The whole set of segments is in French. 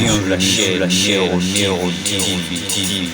bienvenue sur la chaîne Nero TV.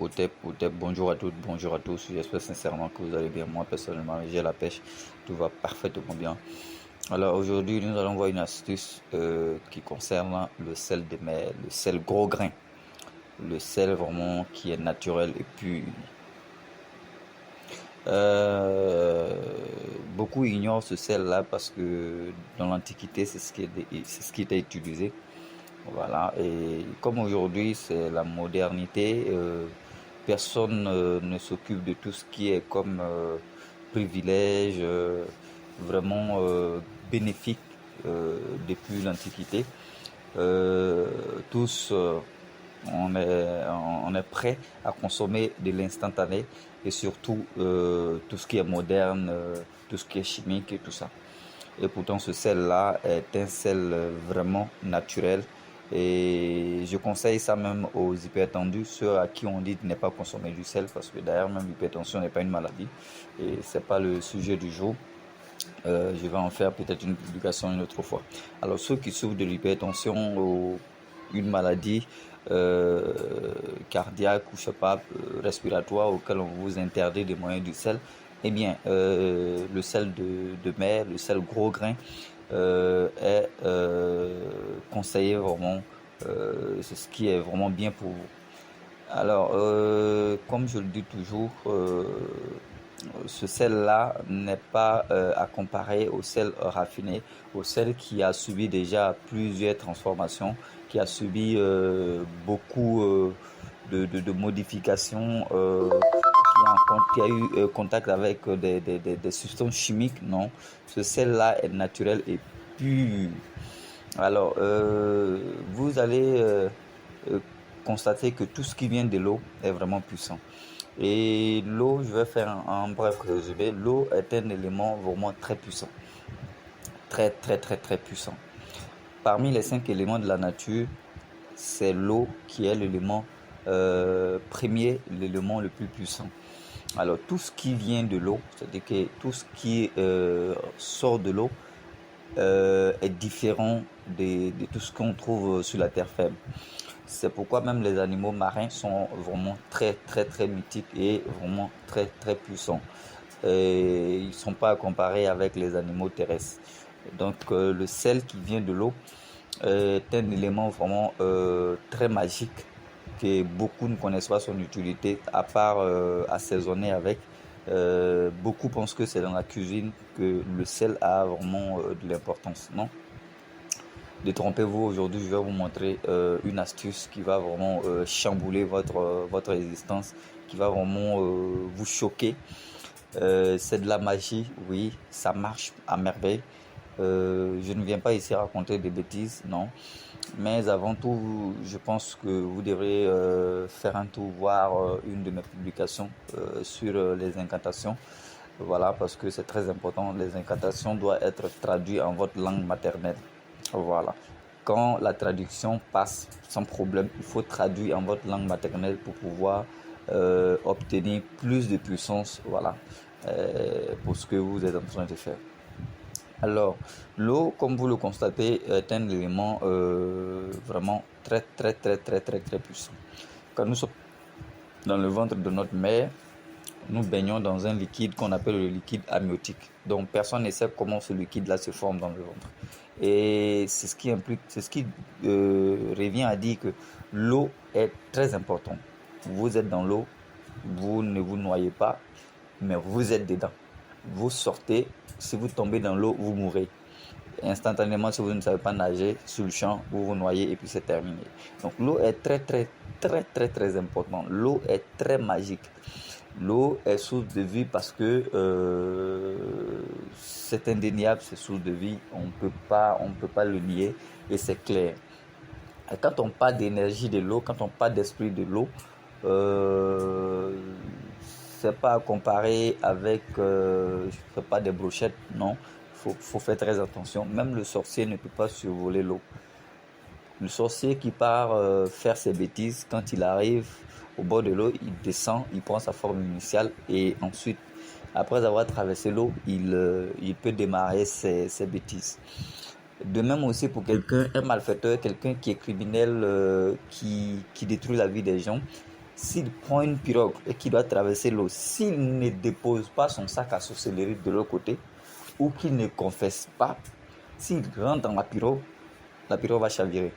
Otep, bonjour à toutes, bonjour à tous. J'espère sincèrement que vous allez bien. Moi, personnellement, j'ai la pêche, tout va parfaitement bien. Alors, aujourd'hui, nous allons voir une astuce qui concerne le sel de mer, le sel gros grain. Le sel vraiment qui est naturel et pur. Beaucoup ignorent ce sel-là parce que dans l'Antiquité, c'est ce qui était utilisé. Voilà, et comme aujourd'hui c'est la modernité, personne ne s'occupe de tout ce qui est comme privilège vraiment bénéfique depuis l'Antiquité. Tous on est prêt à consommer de l'instantané et surtout tout ce qui est moderne, tout ce qui est chimique et tout ça. Et pourtant ce sel-là est un sel vraiment naturel. Et je conseille ça même aux hypertendus, ceux à qui on dit de ne pas consommer du sel, parce que d'ailleurs même l'hypertension n'est pas une maladie et c'est pas le sujet du jour. Je vais en faire peut-être une publication une autre fois. Alors ceux qui souffrent de l'hypertension ou une maladie cardiaque ou je sais pas respiratoire auquel on vous interdit des moyens du sel, eh bien le sel de mer, le sel gros grain est conseillé vraiment, c'est ce qui est vraiment bien pour vous. Alors, comme je le dis toujours, ce sel-là n'est pas à comparer au sel raffiné, au sel qui a subi déjà plusieurs transformations, qui a subi beaucoup de modifications, qui a eu contact avec des substances chimiques. Non, ce sel-là est naturel et pur. Alors, vous allez constater que tout ce qui vient de l'eau est vraiment puissant. Et l'eau, je vais faire un bref résumé. L'eau est un élément vraiment très puissant. Très puissant. Parmi les 5 éléments de la nature, c'est l'eau qui est l'élément premier, l'élément le plus puissant. Alors tout ce qui vient de l'eau, c'est-à-dire que tout ce qui sort de l'eau est différent de tout ce qu'on trouve sur la terre ferme. C'est pourquoi même les animaux marins sont vraiment très mythiques et vraiment très puissants. Et ils ne sont pas à comparer avec les animaux terrestres. Donc le sel qui vient de l'eau est un élément vraiment très magique que beaucoup ne connaissent pas son utilité à part assaisonner avec. Beaucoup pensent que c'est dans la cuisine que le sel a vraiment de l'importance. Non, détrompez-vous, aujourd'hui je vais vous montrer une astuce qui va vraiment chambouler votre existence, qui va vraiment vous choquer. C'est de la magie, oui, ça marche à merveille. Je ne viens pas ici raconter des bêtises, non. Mais avant tout, je pense que vous devrez faire un tour, voir une de mes publications sur les incantations. Voilà, parce que c'est très important. Les incantations doivent être traduites en votre langue maternelle. Voilà. Quand la traduction passe sans problème, il faut traduire en votre langue maternelle pour pouvoir obtenir plus de puissance, voilà, pour ce que vous êtes en train de faire. Alors, l'eau, comme vous le constatez, est un élément vraiment très puissant. Quand nous sommes dans le ventre de notre mère, nous baignons dans un liquide qu'on appelle le liquide amniotique. Donc, personne ne sait comment ce liquide-là se forme dans le ventre. Et c'est ce qui implique, c'est ce qui revient à dire que l'eau est très importante. Vous êtes dans l'eau, vous ne vous noyez pas, mais vous êtes dedans. Vous sortez, si vous tombez dans l'eau, vous mourrez. Instantanément, si vous ne savez pas nager sur le champ, vous vous noyez et puis c'est terminé. Donc l'eau est très importante. L'eau est très magique. L'eau est source de vie parce que c'est indéniable, c'est source de vie. On peut pas le nier et c'est clair. Et quand on parle d'énergie de l'eau, quand on parle d'esprit de l'eau, euh, c'est pas à comparer avec, je sais pas, des brochettes, non. Faut faire très attention. Même le sorcier ne peut pas survoler l'eau. Le sorcier qui part faire ses bêtises, quand il arrive au bord de l'eau, il descend, il prend sa forme initiale et ensuite, après avoir traversé l'eau, il peut démarrer ses bêtises. De même aussi pour quelqu'un, un malfaiteur, quelqu'un qui est criminel, qui détruit la vie des gens, s'il prend une pirogue et qu'il doit traverser l'eau, s'il ne dépose pas son sac à sorcellerie de l'autre côté, ou qu'il ne confesse pas, s'il rentre dans la pirogue va chavirer.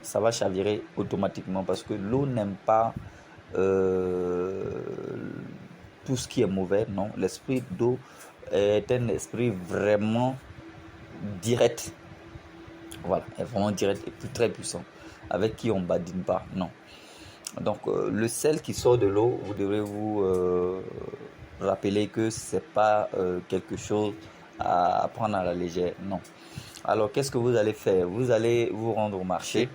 Ça va chavirer automatiquement parce que l'eau n'aime pas euh, tout ce qui est mauvais, non. L'esprit d'eau est un esprit vraiment direct. Voilà, est vraiment direct et très puissant, avec qui on ne badine pas, non. Donc le sel qui sort de l'eau, vous devrez vous rappeler que c'est pas quelque chose à prendre à la légère, non. Alors qu'est-ce que vous allez faire? Vous allez vous rendre au marché.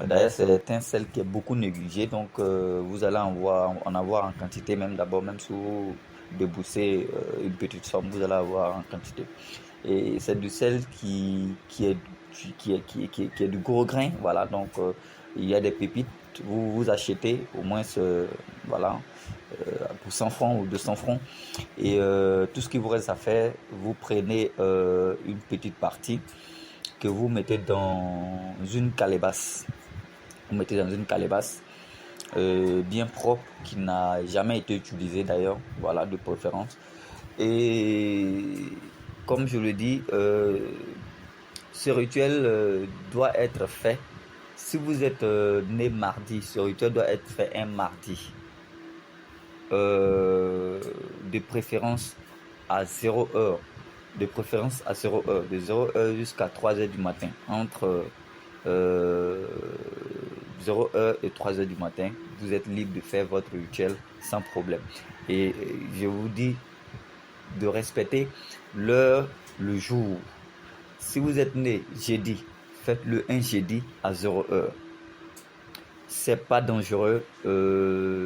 D'ailleurs, c'est un sel qui est beaucoup négligé, donc vous allez en avoir en quantité, même d'abord, même si vous déboussez une petite somme, vous allez avoir en quantité. Et c'est du sel qui est du gros grain, voilà, donc il y a des pépites, vous achetez au moins voilà, pour 100 francs ou 200 francs, et tout ce qui vous reste à faire, vous prenez une petite partie que vous mettez dans une calebasse. Vous mettez dans une calebasse bien propre, qui n'a jamais été utilisée d'ailleurs, voilà, de préférence. Et comme je le dis, ce rituel doit être fait. Si vous êtes né mardi, ce rituel doit être fait un mardi. De préférence à 0 heure. De préférence à 0 heure. De 0 heure jusqu'à 3 heures du matin. Entre 0 heure et 3 heures du matin, vous êtes libre de faire votre rituel sans problème. Et je vous dis de respecter l'heure, le jour. Si vous êtes né jeudi, faites-le un jeudi à 0 heure. C'est pas dangereux,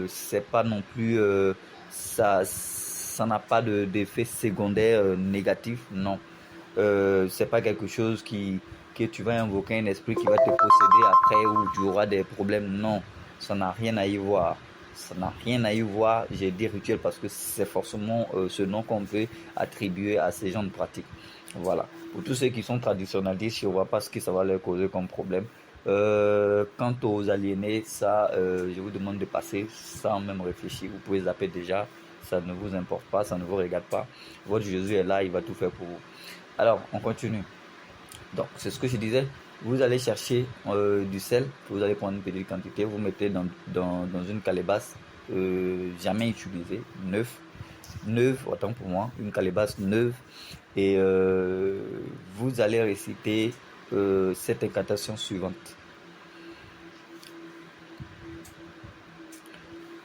c'est pas non plus, ça n'a pas d'effet secondaire négatif, non. C'est pas quelque chose que tu vas invoquer un esprit qui va te posséder après ou tu auras des problèmes, non. Ça n'a rien à y voir. Ça n'a rien à y voir, j'ai dit rituel parce que c'est forcément ce nom qu'on veut attribuer à ces gens de pratique. Voilà. Pour tous ceux qui sont traditionnalistes, je ne vois pas ce que ça va leur causer comme problème. Quant aux aliénés, ça, je vous demande de passer sans même réfléchir. Vous pouvez zapper déjà, ça ne vous importe pas, ça ne vous regarde pas. Votre Jésus est là, il va tout faire pour vous. Alors, on continue. Donc, c'est ce que je disais. Vous allez chercher du sel, vous allez prendre une petite quantité, vous mettez dans une calebasse jamais utilisée, neuve, autant pour moi, une calebasse neuve, et vous allez réciter cette incantation suivante.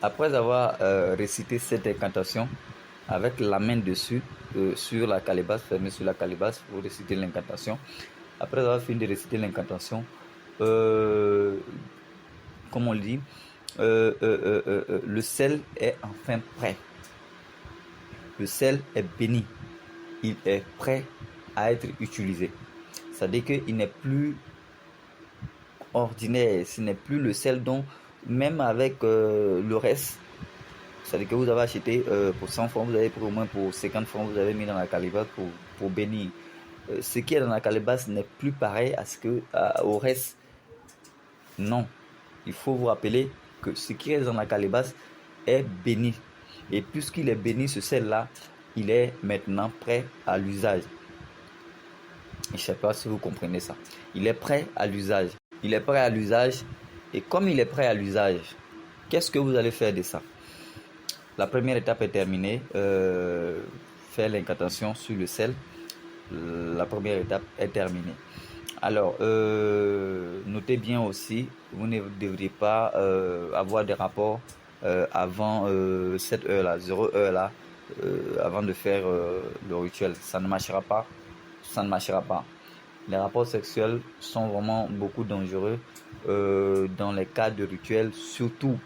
Après avoir récité cette incantation, avec la main dessus, sur la calebasse, fermée sur la calebasse, vous récitez l'incantation. Après avoir fini de réciter l'incantation, comme on le dit, le sel est enfin prêt. Le sel est béni. Il est prêt à être utilisé. C'est-à-dire qu'il n'est plus ordinaire. Ce n'est plus le sel dont, même avec le reste, c'est-à-dire que vous avez acheté pour 100 francs, vous avez pris au moins pour 50 francs, vous avez mis dans la calebasse pour bénir. Ce qui est dans la calebasse n'est plus pareil au reste. Non. Il faut vous rappeler que ce qui est dans la calebasse est béni. Et puisqu'il est béni, ce sel-là, il est maintenant prêt à l'usage. Je ne sais pas si vous comprenez ça. Il est prêt à l'usage. Il est prêt à l'usage. Et comme il est prêt à l'usage, qu'est-ce que vous allez faire de ça? La première étape est terminée. Faire l'incantation sur le sel. La première étape est terminée. Alors, notez bien aussi, vous ne devriez pas avoir des rapports avant cette heure-là, 0 heure-là, avant de faire le rituel. Ça ne marchera pas. Ça ne marchera pas. Les rapports sexuels sont vraiment beaucoup dangereux dans les cas de rituels, surtout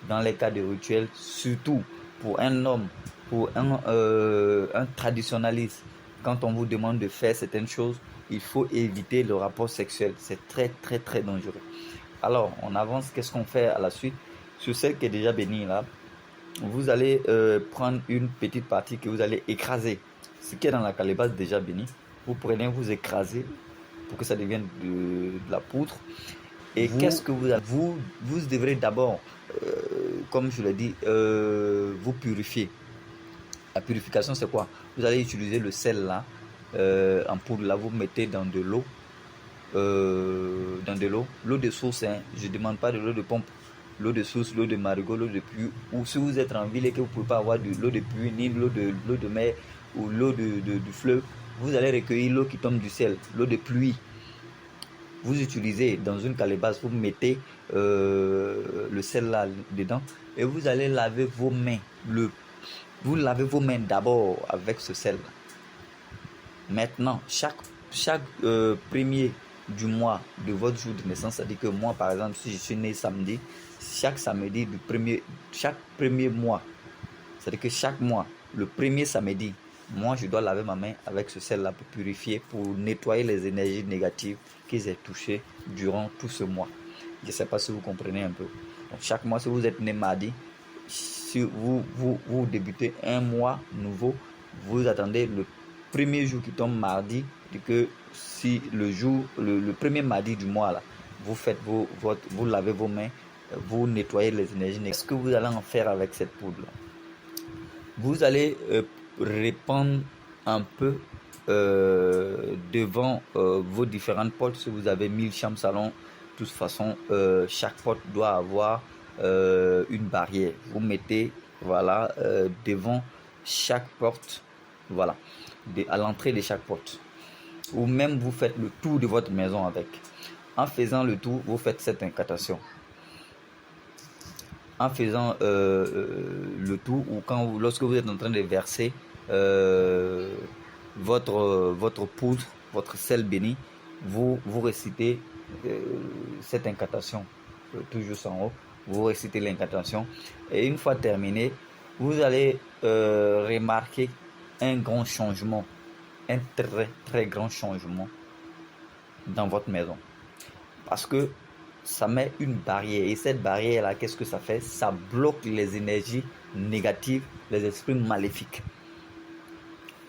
dans les cas de rituels, surtout pour un homme, pour un traditionnaliste. Quand on vous demande de faire certaines choses, il faut éviter le rapport sexuel. C'est très très très dangereux. Alors, on avance. Qu'est-ce qu'on fait à la suite? Sur celle qui est déjà bénie là, vous allez prendre une petite partie que vous allez écraser. Ce qui est dans la calebasse déjà bénie, vous prenez, vous écrasez pour que ça devienne de la poudre. Et qu'est-ce que vous devrez d'abord, comme je l'ai dit, vous purifier. La purification, c'est quoi? Vous allez utiliser le sel là, en poudre là, vous mettez dans de l'eau, l'eau de source, hein. Je ne demande pas de l'eau de pompe, l'eau de source, l'eau de marigot, l'eau de pluie, ou si vous êtes en ville et que vous ne pouvez pas avoir de l'eau de pluie, ni l'eau de mer, ou l'eau du fleuve, vous allez recueillir l'eau qui tombe du ciel, l'eau de pluie. Vous utilisez dans une calebasse, vous mettez le sel là dedans et vous allez laver vos mains. Vous lavez vos mains d'abord avec ce sel là. Maintenant, chaque premier du mois de votre jour de naissance, c'est-à-dire que moi par exemple, si je suis né samedi, chaque samedi chaque premier mois, c'est-à-dire que chaque mois, le premier samedi, moi je dois laver ma main avec ce sel là pour purifier, pour nettoyer les énergies négatives qu'ils aient touchées durant tout ce mois. Je ne sais pas si vous comprenez un peu. Donc chaque mois, si vous êtes né mardi, si vous débutez un mois nouveau, vous attendez le premier jour qui tombe mardi, et que si le premier mardi du mois là, vous faites vous lavez vos mains, vous nettoyez les énergies. Qu'est-ce que vous allez en faire avec cette poudre là? Vous allez répandre un peu devant vos différentes portes. Si vous avez 1000 chambres salon, de toute façon, chaque porte doit avoir une barrière. Vous mettez, voilà, devant chaque porte, voilà, à l'entrée de chaque porte. Ou même vous faites le tour de votre maison avec. En faisant le tour, vous faites cette incantation. En faisant le tour, ou lorsque vous êtes en train de verser votre poudre, votre sel béni, vous récitez cette incantation, toujours en haut, vous récitez l'incantation, et une fois terminé, vous allez remarquer un grand changement, un très très grand changement dans votre maison, parce que ça met une barrière, et cette barrière là, qu'est-ce que ça fait? Ça bloque les énergies négatives, les esprits maléfiques.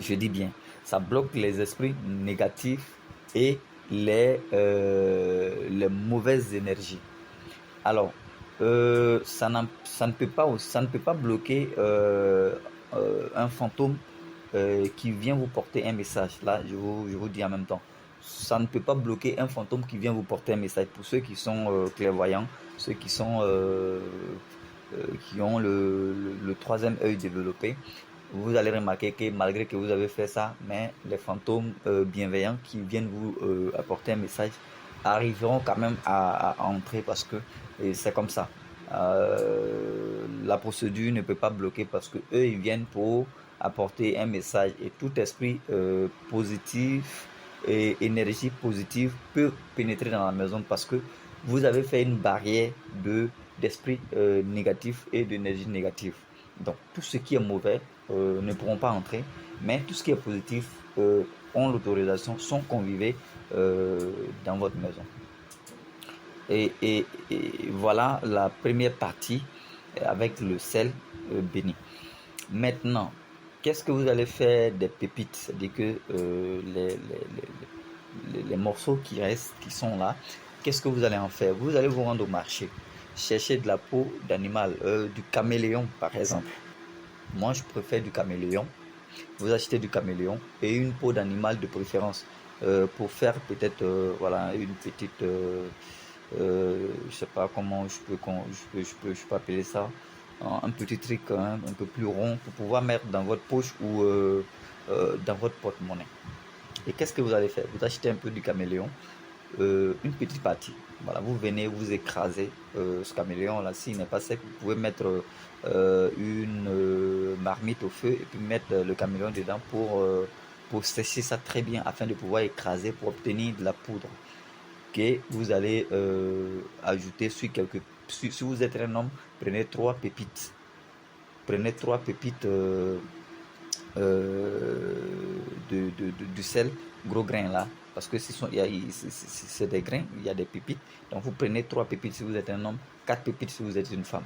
Je dis bien, ça bloque les esprits négatifs et les mauvaises énergies. Alors ça ne peut pas bloquer un fantôme qui vient vous porter un message. Là, je vous dis en même temps, ça ne peut pas bloquer un fantôme qui vient vous porter un message. Pour ceux qui sont clairvoyants, ceux qui ont le troisième œil développé, vous allez remarquer que malgré que vous avez fait ça, mais les fantômes bienveillants qui viennent vous apporter un message arriveront quand même à entrer, parce que c'est comme ça. La procédure ne peut pas bloquer, parce que eux ils viennent pour apporter un message, et tout esprit positif et énergie positive peut pénétrer dans la maison, parce que vous avez fait une barrière d'esprit négatif et d'énergie négative. Donc tout ce qui est mauvais ne pourront pas entrer, mais tout ce qui est positif ont l'autorisation, sont conviés dans votre maison. Et voilà la première partie avec le sel béni. Maintenant, qu'est-ce que vous allez faire des pépites? C'est-à-dire que les morceaux qui restent, qui sont là, qu'est-ce que vous allez en faire? Vous allez vous rendre au marché, chercher de la peau d'animal, du caméléon par exemple. Moi, je préfère du caméléon. Vous achetez du caméléon et une peau d'animal de préférence pour faire peut-être voilà, une petite je sais pas comment je peux appeler ça, un petit truc un peu plus rond pour pouvoir mettre dans votre poche ou dans votre porte-monnaie. Et qu'est-ce que vous allez faire? Vous achetez un peu du caméléon, une petite partie. Voilà, vous venez, vous écrasez ce caméléon là. S'il n'est pas sec, vous pouvez mettre une marmite au feu et puis mettre le caméléon dedans pour pour sécher ça très bien afin de pouvoir écraser pour obtenir de la poudre que vous allez ajouter sur quelques... Si vous êtes un homme, prenez 3 pépites. Prenez 3 pépites du sel gros grain là, parce que c'est des grains, il y a des pépites. Donc vous prenez 3 pépites si vous êtes un homme, 4 pépites si vous êtes une femme.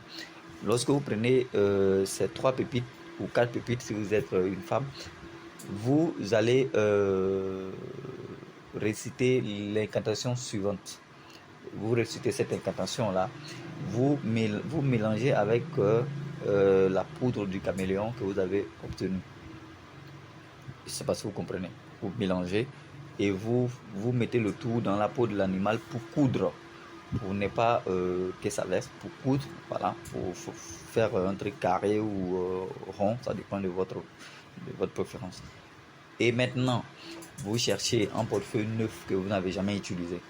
Lorsque vous prenez ces 3 pépites ou 4 pépites si vous êtes une femme, vous allez réciter l'incantation suivante. Vous récitez cette incantation là, vous mélangez avec la poudre du caméléon que vous avez obtenue. Je ne sais pas si vous comprenez. Vous mélangez et vous mettez le tout dans la peau de l'animal pour coudre, pour ne pas que ça laisse, pour coudre, voilà, pour faire un truc carré ou rond, ça dépend de votre préférence. Et maintenant, vous cherchez un portefeuille neuf que vous n'avez jamais utilisé.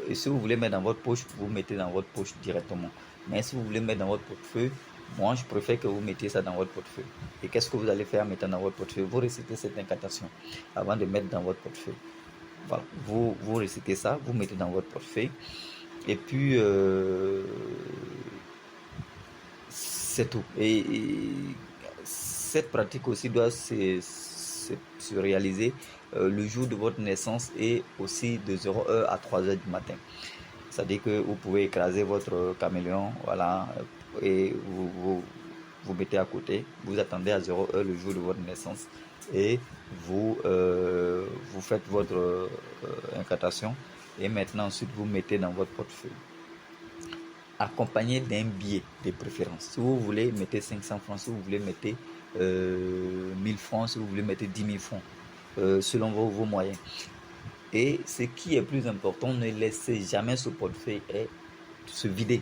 Et si vous voulez mettre dans votre poche, vous mettez dans votre poche directement. Mais si vous voulez mettre dans votre portefeuille, moi je préfère que vous mettiez ça dans votre portefeuille. Et qu'est-ce que vous allez faire en mettant dans votre portefeuille? Vous récitez cette incantation avant de mettre dans votre portefeuille. Voilà, vous récitez ça, vous mettez dans votre portefeuille. Et puis, c'est tout. Et cette pratique aussi doit se réaliser le jour de votre naissance et aussi de 0h à 3h du matin. C'est-à-dire que vous pouvez écraser votre caméléon, voilà, et vous mettez à côté, vous attendez à 0h le jour de votre naissance et vous faites votre incantation et maintenant ensuite vous mettez dans votre portefeuille. Accompagné d'un billet de préférence. Si vous voulez, mettez 500 francs, si vous voulez, mettez 1000 francs, si vous voulez, mettez 10 000 francs, selon vos moyens. Et ce qui est plus important, ne laissez jamais ce portefeuille se vider.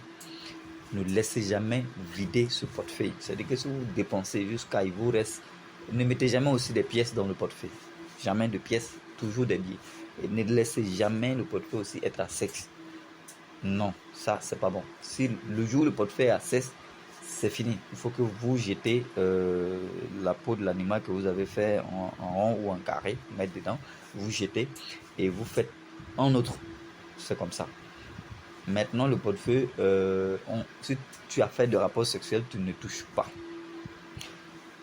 Ne laissez jamais vider ce portefeuille. C'est-à-dire que si vous dépensez jusqu'à il vous reste, ne mettez jamais aussi des pièces dans le portefeuille. Jamais de pièces, toujours des billets. Et ne laissez jamais le portefeuille aussi être à sec. Non, ça c'est pas bon. Si le jour le portefeuille est à sec, c'est fini. Il faut que vous jetez la peau de l'animal que vous avez fait en rond ou en carré, mettre dedans, vous jetez et vous faites un autre. C'est comme ça. Maintenant, le portefeuille, si tu as fait de rapport sexuel, tu ne touches pas.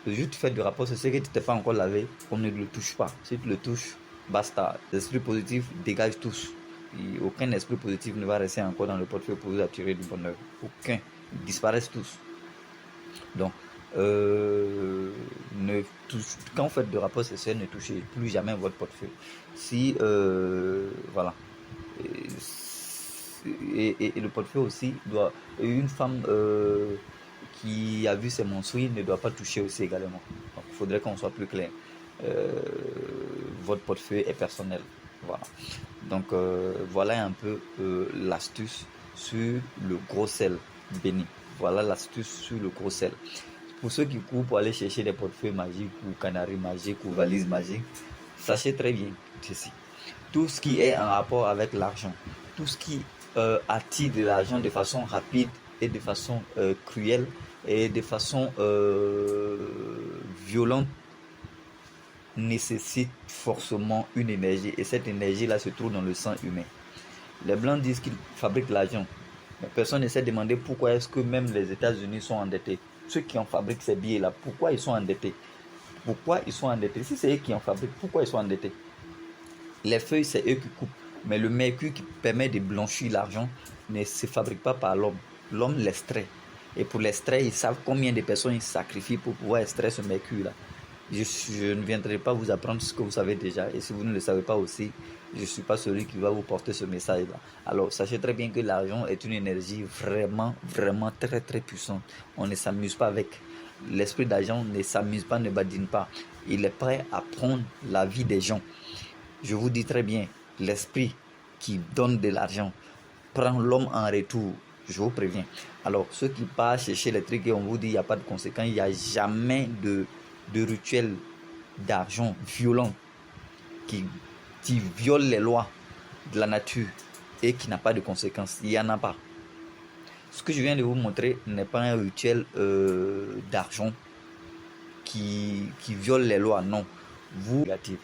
Le jour où tu fais de rapport sexuel que tu ne t'es pas encore lavé, on ne le touche pas. Si tu le touches, basta. L'esprit positif dégage tous. Et aucun esprit positif ne va rester encore dans le portefeuille pour vous attirer du bonheur. Aucun. Ils disparaissent tous. Donc, quand vous faites de rapport sexuel, ne touchez plus jamais votre portefeuille. Si, voilà. Et le portefeuille aussi doit... Une femme qui a vu ses menstrues ne doit pas toucher aussi également. Donc, il faudrait qu'on soit plus clair. Votre portefeuille est personnel. Voilà. Donc, voilà un peu l'astuce sur le gros sel béni. Voilà l'astuce sur le gros sel. Pour ceux qui courent pour aller chercher des portefeuilles magiques ou canaries magiques ou valises magiques, sachez très bien ceci. Tout ce qui est en rapport avec l'argent, tout ce qui attire de l'argent de façon rapide et de façon cruelle et de façon violente nécessite forcément une énergie et cette énergie là se trouve dans le sang humain. Les blancs disent qu'ils fabriquent l'argent, mais personne ne s'est demandé pourquoi est-ce que même les États-Unis sont endettés. Ceux qui en fabriquent ces billets là, pourquoi ils sont endettés? Pourquoi ils sont endettés? Si c'est eux qui en fabriquent, pourquoi ils sont endettés? Les feuilles, c'est eux qui coupent, mais le mercure qui permet de blanchir l'argent ne se fabrique pas par l'homme. L'homme l'extrait. Et pour l'extrait, ils savent combien de personnes ils sacrifient pour pouvoir extraire ce mercure là. Je ne viendrai pas vous apprendre ce que vous savez déjà. Et si vous ne le savez pas aussi, je ne suis pas celui qui va vous porter ce message-là. Alors, sachez très bien que l'argent est une énergie vraiment, vraiment très, très puissante. On ne s'amuse pas avec. L'esprit d'argent ne s'amuse pas, ne badine pas. Il est prêt à prendre la vie des gens. Je vous dis très bien, l'esprit qui donne de l'argent prend l'homme en retour. Je vous préviens. Alors, ceux qui partent chercher les trucs et on vous dit qu'il n'y a pas de conséquences, il n'y a jamais de rituel d'argent violent qui viole les lois de la nature et qui n'a pas de conséquences. Il n'y en a pas. Ce que je viens de vous montrer n'est pas un rituel d'argent qui viole les lois, non. vous négatif.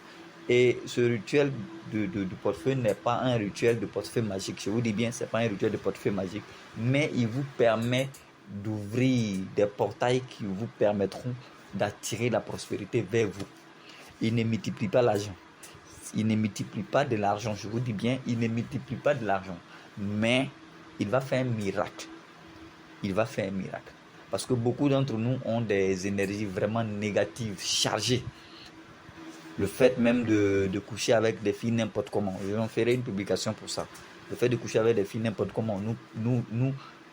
Et ce rituel de portefeuille n'est pas un rituel de portefeuille magique. Je vous dis bien, ce n'est pas un rituel de portefeuille magique, mais il vous permet d'ouvrir des portails qui vous permettront d'attirer la prospérité vers vous. Il ne multiplie pas l'argent. Il ne multiplie pas de l'argent, je vous dis bien, il ne multiplie pas de l'argent. Mais il va faire un miracle. Il va faire un miracle. Parce que beaucoup d'entre nous ont des énergies vraiment négatives, chargées. Le fait même de coucher avec des filles n'importe comment. Je en ferai une publication pour ça. Le fait de coucher avec des filles n'importe comment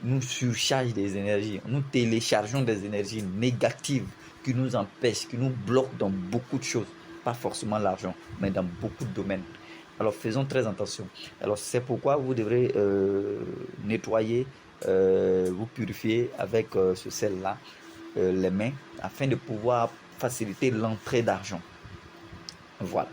nous surcharge des énergies. Nous téléchargeons des énergies négatives qui nous empêchent, qui nous bloquent dans beaucoup de choses. Pas forcément l'argent, mais dans beaucoup de domaines. Alors faisons très attention. Alors c'est pourquoi vous devrez nettoyer, vous purifier avec ce sel-là les mains afin de pouvoir faciliter l'entrée d'argent. Voilà.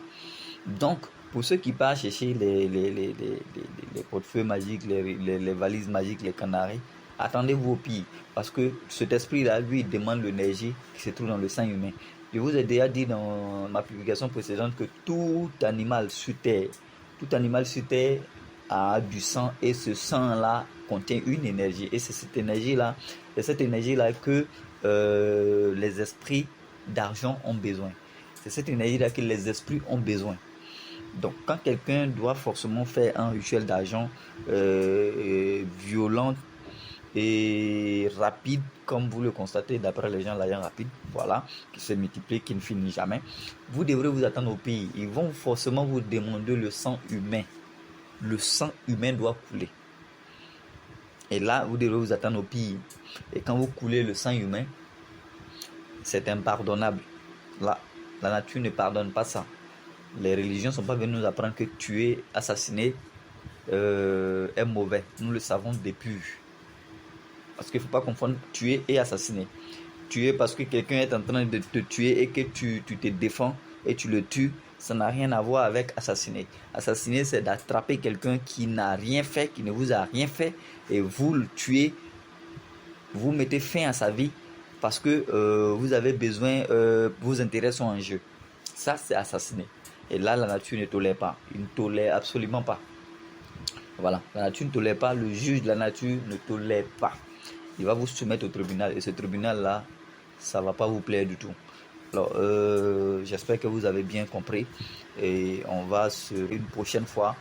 Donc, pour ceux qui partent chercher les portefeuilles magiques, les valises magiques, les canaries, attendez-vous au pire. Parce que cet esprit-là, lui, il demande l'énergie qui se trouve dans le sang humain. Je vous ai déjà dit dans ma publication précédente que tout animal sur terre a du sang et ce sang-là contient une énergie. Et c'est cette énergie-là que les esprits d'argent ont besoin. C'est cette énergie-là que les esprits ont besoin. Donc, quand quelqu'un doit forcément faire un rituel d'argent violent et rapide, comme vous le constatez d'après les gens, l'argent rapide, voilà, qui se multiplie, qui ne finit jamais, vous devrez vous attendre au pays. Ils vont forcément vous demander le sang humain. Le sang humain doit couler. Et là, vous devrez vous attendre au pays. Et quand vous coulez le sang humain, c'est impardonnable. Là, la nature ne pardonne pas ça. Les religions ne sont pas venues nous apprendre que tuer, assassiner est mauvais. Nous le savons depuis. Parce qu'il ne faut pas confondre tuer et assassiner. Tuer parce que quelqu'un est en train de te tuer et que tu te défends et tu le tues, ça n'a rien à voir avec assassiner. Assassiner, c'est d'attraper quelqu'un qui n'a rien fait, qui ne vous a rien fait, et vous le tuez, vous mettez fin à sa vie parce que vous avez besoin, vos intérêts sont en jeu. Ça, c'est assassiner. Et là, la nature ne tolère pas. Il ne tolère absolument pas. Voilà, la nature ne tolère pas. Le juge de la nature ne tolère pas. Il va vous soumettre au tribunal. Et ce tribunal-là, ça ne va pas vous plaire du tout. Alors, j'espère que vous avez bien compris. Et on va une prochaine fois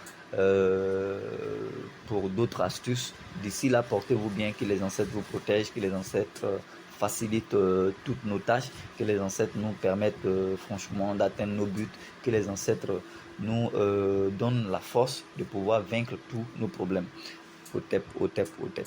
pour d'autres astuces. D'ici là, portez-vous bien, que les ancêtres vous protègent, que les ancêtres facilitent toutes nos tâches, que les ancêtres nous permettent franchement d'atteindre nos buts, que les ancêtres nous donnent la force de pouvoir vaincre tous nos problèmes. Au tep, au tep, au tep.